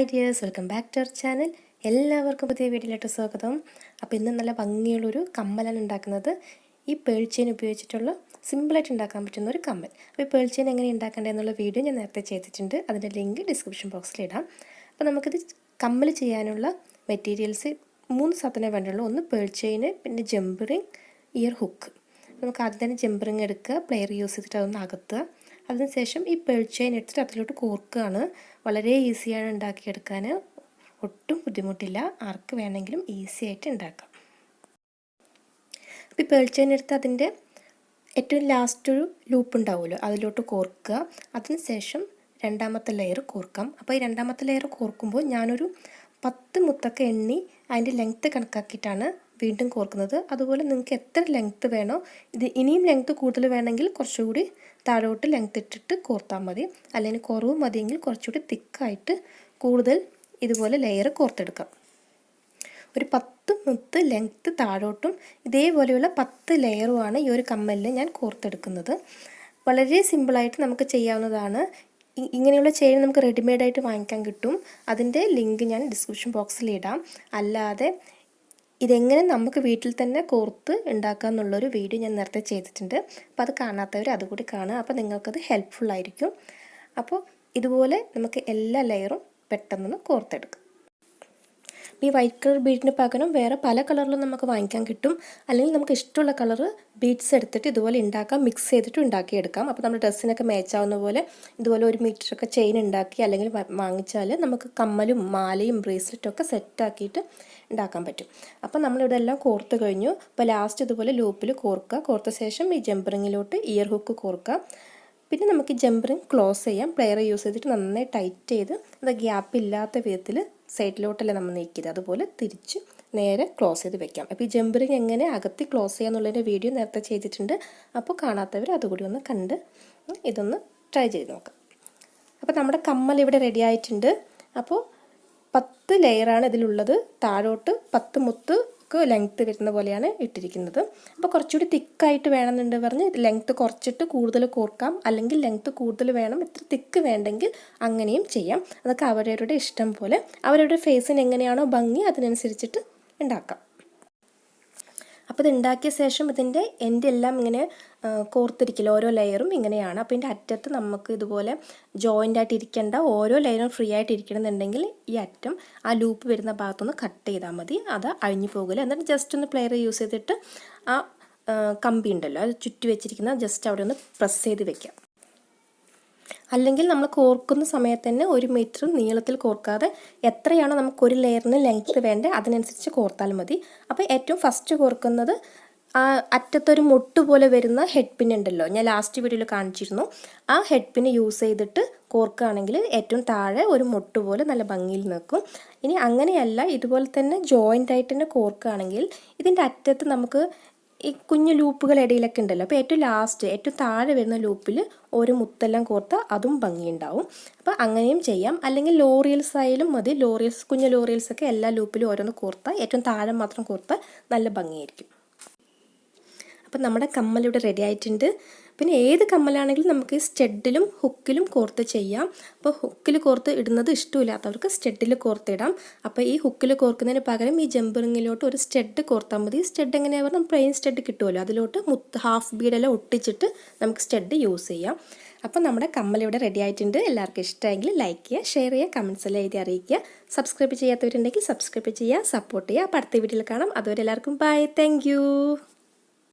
Hi dears, welcome back to our channel. എല്ലാവർക്കും പുതിയ വീഡിയോയിലോട്ട് സ്വാഗതം. അപ്പോൾ ഇന്ന് നല്ല ഭംഗിയുള്ളൊരു കമ്മലാണ് ഉണ്ടാക്കുന്നത്. ഈ പേൾ ചെയിൻ ഉപയോഗിച്ചിട്ടുള്ള സിമ്പിളായിട്ട് ഉണ്ടാക്കാൻ പറ്റുന്ന ഒരു കമ്മൽ. അപ്പോൾ ഈ പേൾ ചെയിൻ എങ്ങനെ ഉണ്ടാക്കേണ്ടതെന്നുള്ള വീഡിയോ ഞാൻ നേരത്തെ ചെയ്തിട്ടുണ്ട്. അതിൻ്റെ ലിങ്ക് ഡിസ്ക്രിപ്ഷൻ ബോക്സിലിടാം. അപ്പോൾ നമുക്കിത് കമ്മൽ ചെയ്യാനുള്ള മെറ്റീരിയൽസ് 3 സാധനമേ വേണ്ടുള്ളൂ. ഒന്ന് പേൾ ചെയിൻ, പിന്നെ ജമ്പ് റിങ്, ഇയർ ഹുക്ക്. നമുക്ക് ആദ്യം തന്നെ ജമ്പ് റിങ് എടുക്കുക, പ്ലെയർ യൂസ് ചെയ്തിട്ട് അതൊന്ന് അകത്തുക. അതിനുശേഷം ഈ പേൾ ചെയിൻ എടുത്തിട്ട് അതിലോട്ട് കോർക്കുകയാണ്. വളരെ ഈസിയാണ് ഉണ്ടാക്കിയെടുക്കാൻ, ഒട്ടും ബുദ്ധിമുട്ടില്ല. ആർക്ക് വേണമെങ്കിലും ഈസി ആയിട്ട് ഉണ്ടാക്കാം. അപ്പോൾ ഈ പേൾ ചെയിൻ എടുത്ത് അതിൻ്റെ ഏറ്റവും ലാസ്റ്റ് ഒരു ലൂപ്പ് ഉണ്ടാവുമല്ലോ, അതിലോട്ട് കോർക്കുക. അതിനുശേഷം രണ്ടാമത്തെ ലെയർ കോർക്കാം. അപ്പോൾ ഈ രണ്ടാമത്തെ ലെയർ കോർക്കുമ്പോൾ ഞാനൊരു 10 മുത്തൊക്കെ എണ്ണി അതിൻ്റെ ലെങ്ത്ത് കണക്കാക്കിയിട്ടാണ് വീണ്ടും കോർക്കുന്നത്. അതുപോലെ നിങ്ങൾക്ക് എത്ര ലെങ്ത്ത് വേണോ, ഇത് ഇനിയും ലെങ്ത്ത് കൂടുതൽ വേണമെങ്കിൽ കുറച്ചുകൂടി താഴോട്ട് ലെങ്ത്ത് ഇട്ടിട്ട് കോർത്താൽ മതി. അല്ലെങ്കിൽ കുറവ് മതിയെങ്കിൽ കുറച്ചുകൂടി തിക്കായിട്ട് കൂടുതൽ ഇതുപോലെ ലെയർ കോർത്തെടുക്കാം. ഒരു 10 മുത്ത് ലെങ്ത്ത് താഴോട്ടും ഇതേപോലെയുള്ള 10 ലെയറുമാണ് ഈ ഒരു കമ്മലിൽ ഞാൻ കോർത്തെടുക്കുന്നത്. വളരെ സിമ്പിളായിട്ട് നമുക്ക് ചെയ്യാവുന്നതാണ്. ഇങ്ങനെയുള്ള ചെയിൻ നമുക്ക് റെഡിമെയ്ഡായിട്ട് വാങ്ങിക്കാൻ കിട്ടും. അതിൻ്റെ ലിങ്ക് ഞാൻ ഡിസ്ക്രിപ്ഷൻ ബോക്സിൽ ഇടാം. അല്ലാതെ ഇതെങ്ങനെ നമുക്ക് വീട്ടിൽ തന്നെ കോർത്ത് ഉണ്ടാക്കുക എന്നുള്ളൊരു വീഡിയോ ഞാൻ നേരത്തെ ചെയ്തിട്ടുണ്ട്. അപ്പോൾ അത് കാണാത്തവർ അതുകൂടി കാണുക. അപ്പോൾ നിങ്ങൾക്കത് ഹെൽപ്ഫുള്ളായിരിക്കും. അപ്പോൾ ഇതുപോലെ നമുക്ക് എല്ലാ ലെയറും പെട്ടെന്ന് കോർത്തെടുക്കാം. ഈ വൈറ്റ് കളർ ബീഡിന് പകരം വേറെ പല കളറിലും നമുക്ക് വാങ്ങിക്കാൻ കിട്ടും. അല്ലെങ്കിൽ നമുക്ക് ഇഷ്ടമുള്ള കളറ് ബീഡ്സ് എടുത്തിട്ട് ഇതുപോലെ ഉണ്ടാക്കാം, മിക്സ് ചെയ്തിട്ട് ഉണ്ടാക്കിയെടുക്കാം. അപ്പോൾ നമ്മുടെ ഡ്രസ്സിനൊക്കെ മാച്ചാവുന്ന പോലെ ഇതുപോലെ 1 മീറ്ററൊക്കെ ചെയിൻ ഉണ്ടാക്കി അല്ലെങ്കിൽ വാങ്ങിച്ചാൽ നമുക്ക് കമ്മലും മാലയും ബ്രേസ്ലെറ്റും ഒക്കെ സെറ്റാക്കിയിട്ട് ഉണ്ടാക്കാൻ പറ്റും. അപ്പോൾ നമ്മളിവിടെ എല്ലാം കോർത്ത് കഴിഞ്ഞു. അപ്പോൾ ലാസ്റ്റ് ഇതുപോലെ ലൂപ്പിൽ കോർക്കുക. കോർത്ത ശേഷം ഈ ജമ്പറിങ്ങിലോട്ട് ഇയർ ഹുക്ക് കോർക്കുക. പിന്നെ നമുക്ക് ജമ്പ് റിങ് ക്ലോസ് ചെയ്യാം. പ്ലെയർ യൂസ് ചെയ്തിട്ട് നന്നായി ടൈറ്റ് ചെയ്ത് അത് ഗ്യാപ്പ് ഇല്ലാത്ത വിധത്തിൽ സൈഡിലോട്ടല്ലേ നമ്മൾ നീക്കിയത്, അതുപോലെ തിരിച്ച് നേരെ ക്ലോസ് ചെയ്ത് വെക്കാം. അപ്പോൾ ഈ ജമ്പ് റിങ് എങ്ങനെ അകത്തി ക്ലോസ് ചെയ്യാന്നുള്ളതിൻ്റെ വീഡിയോ നേരത്തെ ചെയ്തിട്ടുണ്ട്. അപ്പോൾ കാണാത്തവർ അതുകൂടി ഒന്ന് കണ്ട് ഇതൊന്ന് ട്രൈ ചെയ്ത് നോക്കാം. അപ്പോൾ നമ്മുടെ കമ്മൽ ഇവിടെ റെഡി ആയിട്ടുണ്ട്. അപ്പോൾ 10 ലെയറാണ് ഇതിലുള്ളത്. താഴോട്ട് 10 മുത്ത് ലെങ്ത്ത് വരുന്ന പോലെയാണ് ഇട്ടിരിക്കുന്നത്. അപ്പോൾ കുറച്ചുകൂടി തിക്കായിട്ട് വേണമെന്നുണ്ട് പറഞ്ഞ് ലെങ്ത്ത് കുറച്ചിട്ട് കൂടുതൽ കോർക്കാം. അല്ലെങ്കിൽ ലെങ്ത്ത് കൂടുതൽ വേണം, ഇത്ര തിക്ക് വേണ്ടെങ്കിൽ അങ്ങനെയും ചെയ്യാം. അതൊക്കെ അവരവരുടെ ഇഷ്ടം പോലെ, അവരവരുടെ ഫേസിന് എങ്ങനെയാണോ ഭംഗി അതിനനുസരിച്ചിട്ട് ഉണ്ടാക്കാം. അപ്പോൾ ഇത് ഉണ്ടാക്കിയ ശേഷം ഇതിൻ്റെ എൻ്റെ എല്ലാം ഇങ്ങനെ കോർത്തിരിക്കില്ല, ഓരോ ലെയറും ഇങ്ങനെയാണ്. അപ്പോൾ ഇതിൻ്റെ അറ്റത്ത് നമുക്ക് ഇതുപോലെ ജോയിൻ്റ് ആയിട്ട് ഇരിക്കേണ്ട, ഓരോ ലെയറും ഫ്രീ ആയിട്ട് ഇരിക്കണമെന്നുണ്ടെങ്കിൽ ഈ അറ്റം ആ ലൂപ്പ് വരുന്ന ഭാഗത്തൊന്ന് കട്ട് ചെയ്താൽ മതി. അത് അഴിഞ്ഞു പോകില്ല. എന്നിട്ട് ജസ്റ്റ് ഒന്ന് പ്ലെയർ യൂസ് ചെയ്തിട്ട് ആ കമ്പി ഉണ്ടല്ലോ അത് ചുറ്റി വെച്ചിരിക്കുന്ന ജസ്റ്റ് അവിടെ ഒന്ന് പ്രസ് ചെയ്ത് വെക്കാം. അല്ലെങ്കിൽ നമ്മൾ കോർക്കുന്ന സമയത്ത് തന്നെ 1 മീറ്റർ നീളത്തിൽ കോർക്കാതെ എത്രയാണോ നമുക്ക് ഒരു ലെയറിന് ലെങ്ത്ത് വേണ്ടത് അതിനനുസരിച്ച് കോർത്താൽ മതി. അപ്പോൾ ഏറ്റവും ഫസ്റ്റ് കോർക്കുന്നത് ആ അറ്റത്തൊരു മൊട്ട് പോലെ വരുന്ന ഹെഡ് പിൻ ഉണ്ടല്ലോ, ഞാൻ ലാസ്റ്റ് വീഡിയോയിൽ കാണിച്ചിരുന്നു. ആ ഹെഡ് പിൻ യൂസ് ചെയ്തിട്ട് കോർക്കുകയാണെങ്കിൽ ഏറ്റവും താഴെ ഒരു മൊട്ട് പോലെ നല്ല ഭംഗിയിൽ നിൽക്കും. ഇനി അങ്ങനെയല്ല, ഇതുപോലെ തന്നെ ജോയിൻ്റ് ആയിട്ട് തന്നെ കോർക്കുകയാണെങ്കിൽ ഇതിൻ്റെ അറ്റത്ത് നമുക്ക് ഈ കുഞ്ഞു ലൂപ്പുകൾ ഇടയിലൊക്കെ ഉണ്ടല്ലോ, അപ്പോൾ ഏറ്റവും ലാസ്റ്റ് ഏറ്റവും താഴെ വരുന്ന ലൂപ്പിൽ ഒരു മുത്തെല്ലാം കോർത്താൽ അതും ഭംഗിയുണ്ടാവും. അപ്പോൾ അങ്ങനെയും ചെയ്യാം. അല്ലെങ്കിൽ ലോറിയൽസ് ആയാലും മതി. കുഞ്ഞു ലോറിയൽസൊക്കെ എല്ലാ ലൂപ്പിലും ഓരോന്ന് കോർത്താൽ ഏറ്റവും താഴെ മാത്രം കോർത്താൽ നല്ല ഭംഗിയായിരിക്കും. അപ്പോൾ നമ്മുടെ കമ്മൽ ഇവിടെ റെഡി ആയിട്ടുണ്ട്. പിന്നെ ഏത് കമ്മലാണെങ്കിലും നമുക്ക് സ്റ്റഡിലും ഹുക്കിലും കോർത്ത് ചെയ്യാം. അപ്പോൾ ഹുക്കിൽ കോർത്ത് ഇടുന്നത് ഇഷ്ടമില്ലാത്തവർക്ക് സ്റ്റഡിൽ കോർത്തിടാം. അപ്പോൾ ഈ ഹുക്കിൽ കോർക്കുന്നതിന് പകരം ഈ ജമ്പ് റിങ്ങിലോട്ട് ഒരു സ്റ്റഡ് കോർത്താൽ മതി. സ്റ്റഡ് എങ്ങനെയാ പറഞ്ഞാൽ പ്ലെയിൻ സ്റ്റഡ് കിട്ടുമല്ലോ, അതിലോട്ട് ഹാഫ് ബീഡെല്ലാം ഒട്ടിച്ചിട്ട് നമുക്ക് സ്റ്റഡ് യൂസ് ചെയ്യാം. അപ്പോൾ നമ്മുടെ കമ്മൽ ഇവിടെ റെഡി ആയിട്ടുണ്ട്. എല്ലാവർക്കും ഇഷ്ടമെങ്കിൽ ലൈക്ക് ചെയ്യുക, ഷെയർ ചെയ്യുക, കമൻസ് എല്ലാം എഴുതി അറിയിക്കുക. സബ്സ്ക്രൈബ് ചെയ്യാത്തവരുണ്ടെങ്കിൽ സബ്സ്ക്രൈബ് ചെയ്യുക, സപ്പോർട്ട് ചെയ്യുക. അപ്പോൾ അടുത്ത വീഡിയോയിൽ കാണാം. അതുവരെ എല്ലാവർക്കും ബൈ, താങ്ക് യു.